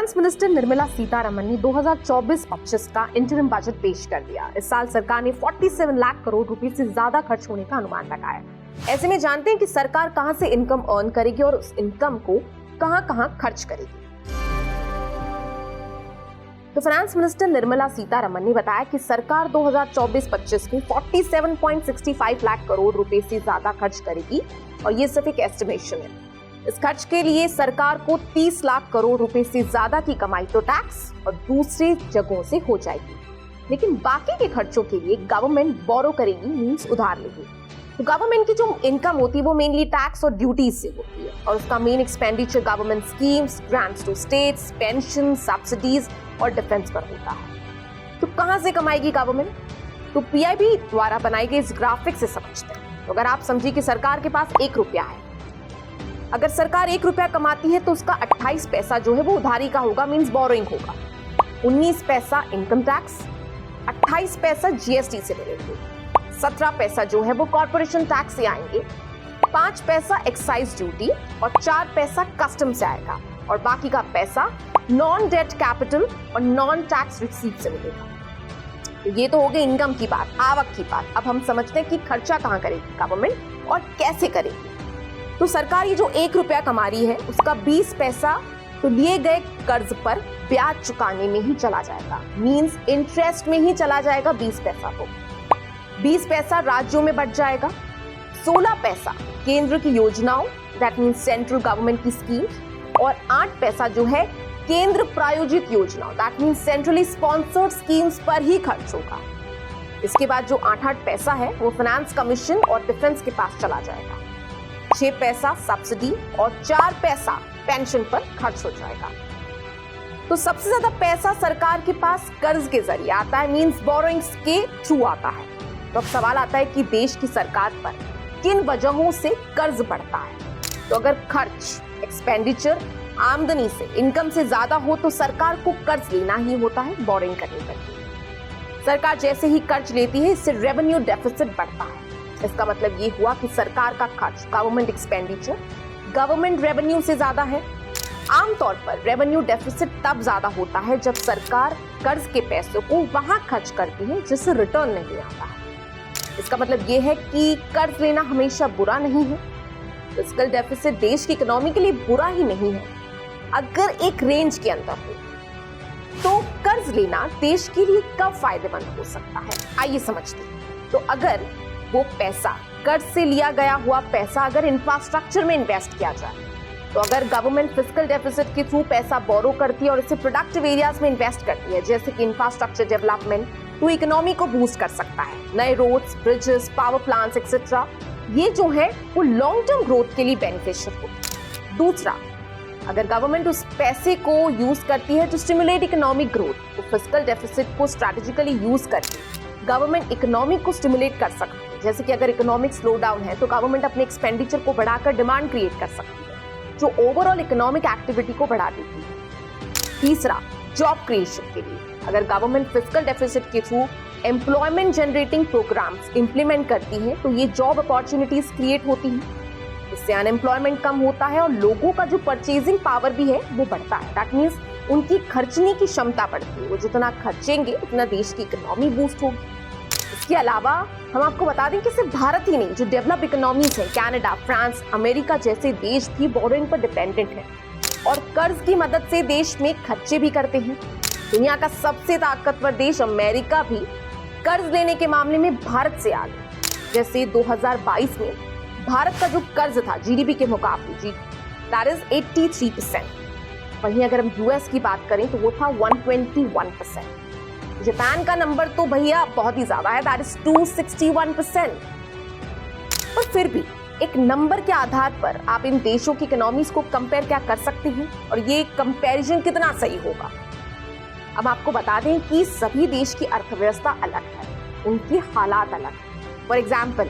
Finance minister Nirmala Sitharaman ने 2024-25 का interim budget पेश कर दिया। इस साल सरकार ने 47 लाख करोड़ रुपए से ज्यादा खर्च होने का अनुमान लगाया। ऐसे में जानते हैं कि सरकार कहां से इनकम अर्न करेगी और उस इनकम को कहां-कहां खर्च करेगी। तो फाइनेंस मिनिस्टर निर्मला सीतारमण ने बताया कि सरकार 2024-25 में 47.65 लाख करोड़ रुपए से ज्यादा खर्च करेगी और ये सिर्फ एक एस्टिमेशन है। इस खर्च के लिए सरकार को 30 लाख करोड़ रुपए से ज्यादा की कमाई तो टैक्स और दूसरी जगहों से हो जाएगी, लेकिन बाकी के खर्चों के लिए गवर्नमेंट बोरो करेगी, मींस उधार लेगी। तो गवर्नमेंट की जो इनकम होती है वो मेनली टैक्स और ड्यूटीज से होती है और उसका main expenditure government schemes, grants to states, pension, subsidies और डिफेंस पर होता है। तो कहां से कमाएगी गवर्नमेंट? तो पीआईबी द्वारा बनाए गए इस ग्राफिक से समझते हैं। तो अगर आप समझिए कि सरकार के पास 1 रुपया है, अगर सरकार 1 रुपया कमाती है तो उसका 28 पैसा जो है वो उधारी का होगा, मींस बोरोइंग होगा। 19 पैसा इनकम टैक्स, 28 पैसा जीएसटी से मिलेंगे, 17 पैसा जो है वो कॉर्पोरेशन टैक्स से आएंगे, 5 पैसा एक्साइज ड्यूटी और 4 पैसा कस्टम से आएगा और बाकी का पैसा नॉन डेट कैपिटल और नॉन टैक्स रिसीट से मिलेगा। तो ये तो हो गई इनकम की बात, आवक की बात। अब हम समझते हैं कि खर्चा कहां करेगी गवर्नमेंट और कैसे करेगी। तो सरकार ये जो 1 रुपया कमा रही है उसका 20 पैसा तो लिए गए कर्ज पर ब्याज चुकाने में ही चला जाएगा, मींस इंटरेस्ट में ही चला जाएगा 20 पैसा। तो 20 पैसा राज्यों में बढ़ जाएगा, 16 पैसा केंद्र की योजनाओं, दैट मींस सेंट्रल गवर्नमेंट की स्कीम, और 8 पैसा जो है केंद्र प्रायोजित योजनाओं, that means centrally sponsored schemes पर ही खर्च होगा। इसके बाद जो 8 पैसा है वो फाइनेंस कमीशन और डिफेंस के पास चला जाएगा, 6 पैसा सब्सिडी और 4 पैसा पेंशन पर खर्च हो जाएगा। तो सबसे ज्यादा पैसा सरकार के पास कर्ज के जरिए आता है, मींस बोरोइंग्स के थ्रू आता है। तो अब सवाल आता है कि देश की सरकार पर किन वजहों से कर्ज बढ़ता है। तो अगर खर्च, एक्सपेंडिचर आमदनी से, इनकम से ज्यादा हो तो सरकार को कर्ज लेना ही होता है, बोरिंग करनी पड़ती है। सरकार जैसे ही कर्ज लेती है इससे रेवेन्यू डेफिसिट बढ़ता है। इसका मतलब ये हुआ कि सरकार का खर्च, गवर्नमेंट एक्सपेंडिचर, गवर्नमेंट रेवेन्यू से ज्यादा है। आमतौर पर रेवेन्यू डेफिसिट तब ज्यादा होता है जब सरकार कर्ज के पैसों को वहां खर्च करती है जिससे रिटर्न नहीं आता है। इसका मतलब ये है कि कर्ज लेना हमेशा बुरा नहीं है। फिस्कल डेफिसिट देश की इकोनॉमी के लिए बुरा ही नहीं है अगर एक रेंज के अंदर हो। तो कर्ज लेना देश के लिए कब फायदेमंद हो सकता है, आइए समझते हैं। तो अगर वो पैसा, कर्ज से लिया गया हुआ पैसा अगर इंफ्रास्ट्रक्चर में इन्वेस्ट किया जाए, तो अगर गवर्नमेंट फिस्कल डेफिसिट के थ्रू पैसा बोरो करती है और इसे प्रोडक्टिव एरियाज में इन्वेस्ट करती है, जैसे कि इंफ्रास्ट्रक्चर डेवलपमेंट, तो इकोनॉमी को बूस्ट कर सकता है। नए roads, bridges, power plants etcetera, ये जो है वो लॉन्ग टर्म ग्रोथ के लिए बेनिफिशियल होता है। दूसरा, अगर गवर्नमेंट उस पैसे को यूज करती है टू स्टिमुलेट इकोनॉमिक ग्रोथ, तो फिस्कल डेफिसिट को स्ट्रेटेजिकली यूज करके गवर्नमेंट इकोनॉमी को स्टिमुलेट कर सकती है। जैसे कि अगर इकोनॉमिक स्लो डाउन है तो गवर्नमेंट अपने एक्सपेंडिचर को बढ़ाकर डिमांड क्रिएट कर सकती है, जो ओवरऑल इकोनॉमिक एक्टिविटी को बढ़ा देती है। तीसरा, जॉब क्रिएशन के लिए अगर गवर्नमेंट फिस्कल डेफिसिट के through employment generating programmes implement करती है तो ये जॉब अपॉर्चुनिटीज क्रिएट होती हैं। इससे अनएम्प्लॉयमेंट कम होता है और लोगों का जो परचेजिंग पावर भी है वो बढ़ता है। दैट मींस उनकी खर्चने की क्षमता बढ़ती है। वो जितना खर्चेंगे उतना देश की इकोनॉमी बूस्ट होगी। इसके अलावा हम आपको बता दें कि सिर्फ भारत ही नहीं, जो डेवलप इकोनॉमीज हैं, कनाडा, फ्रांस, अमेरिका जैसे देश भी बोरोइंग पर डिपेंडेंट हैं और कर्ज की मदद से देश में खर्चे भी करते हैं। दुनिया का सबसे ताकतवर देश अमेरिका भी कर्ज लेने के मामले में भारत से आगे। जैसे 2022 में भारत का जो कर्ज था जीडीपी के मुकाबले, दैट इज 83%। वहीं अगर हम यूएस की बात करें तो वो था 121%। जापान का नंबर तो भैया बहुत ही ज्यादा है, दैट इज 261%। पर फिर भी एक नंबर के आधार पर आप इन देशों की इकोनॉमीज को कंपेयर क्या कर सकते हैं और ये कंपैरिजन कितना सही होगा। अब आपको बता दें कि सभी देश की अर्थव्यवस्था अलग है, उनके हालात अलग है। फॉर एग्जाम्पल,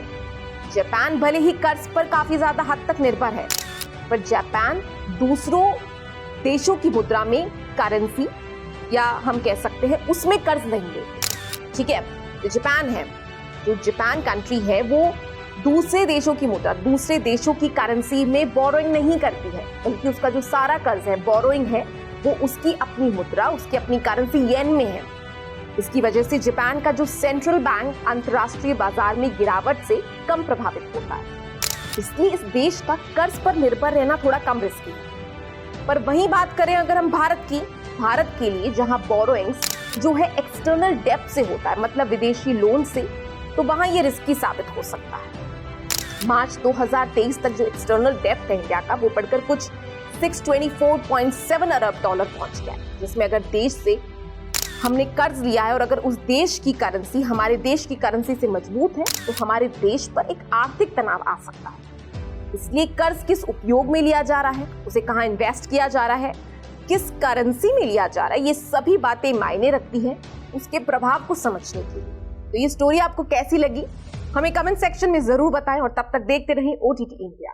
जापान भले ही कर्ज पर काफी ज्यादा हद तक निर्भर है, पर जापान दूसरों देशों की मुद्रा में करेंसी, या हम कह सकते हैं उसमें कर्ज नहीं लेते। ठीक है, जो जापान है, जो जापान कंट्री है, वो दूसरे देशों की मुद्रा, दूसरे देशों की करेंसी में बोरोइंग नहीं करती है, बल्कि उसका जो सारा कर्ज है, बोरोइंग है, वो उसकी अपनी मुद्रा, उसकी अपनी करेंसी येन में है। इसकी वजह से जापान का जो सेंट्रल बैंक अंतर्राष्ट्रीय बाजार में गिरावट से कम प्रभावित होता है। इसलिए इस देश का कर्ज पर निर्भर रहना थोड़ा कम रिस्की है। पर वहीं बात करें अगर हम भारत की, भारत के लिए जहां बोरोइंग्स जो है एक्सटर्नल डेब्ट से होता है, मतलब विदेशी लोन से, तो वहां ये रिस्की साबित हो सकता है। मार्च 2023 तक जो एक्सटर्नल डेब्ट है इंडिया का, वो बढ़कर कुछ 624.7 अरब डॉलर पहुंच गया, जिसमें अगर देश से हमने कर्ज लिया है और अगर उस देश की करेंसी हमारे देश की करेंसी से मजबूत है, तो हमारे देश पर एक आर्थिक तनाव आ सकता है। इसलिए कर्ज किस उपयोग में लिया जा रहा है, उसे कहां इन्वेस्ट किया जा रहा है, किस करेंसी में लिया जा रहा है, ये सभी बातें मायने रखती हैं उसके प्रभाव को समझने के लिए। तो ये स्टोरी आपको कैसी लगी हमें कमेंट सेक्शन में जरूर बताएं और तब तक देखते रहें OTT इंडिया।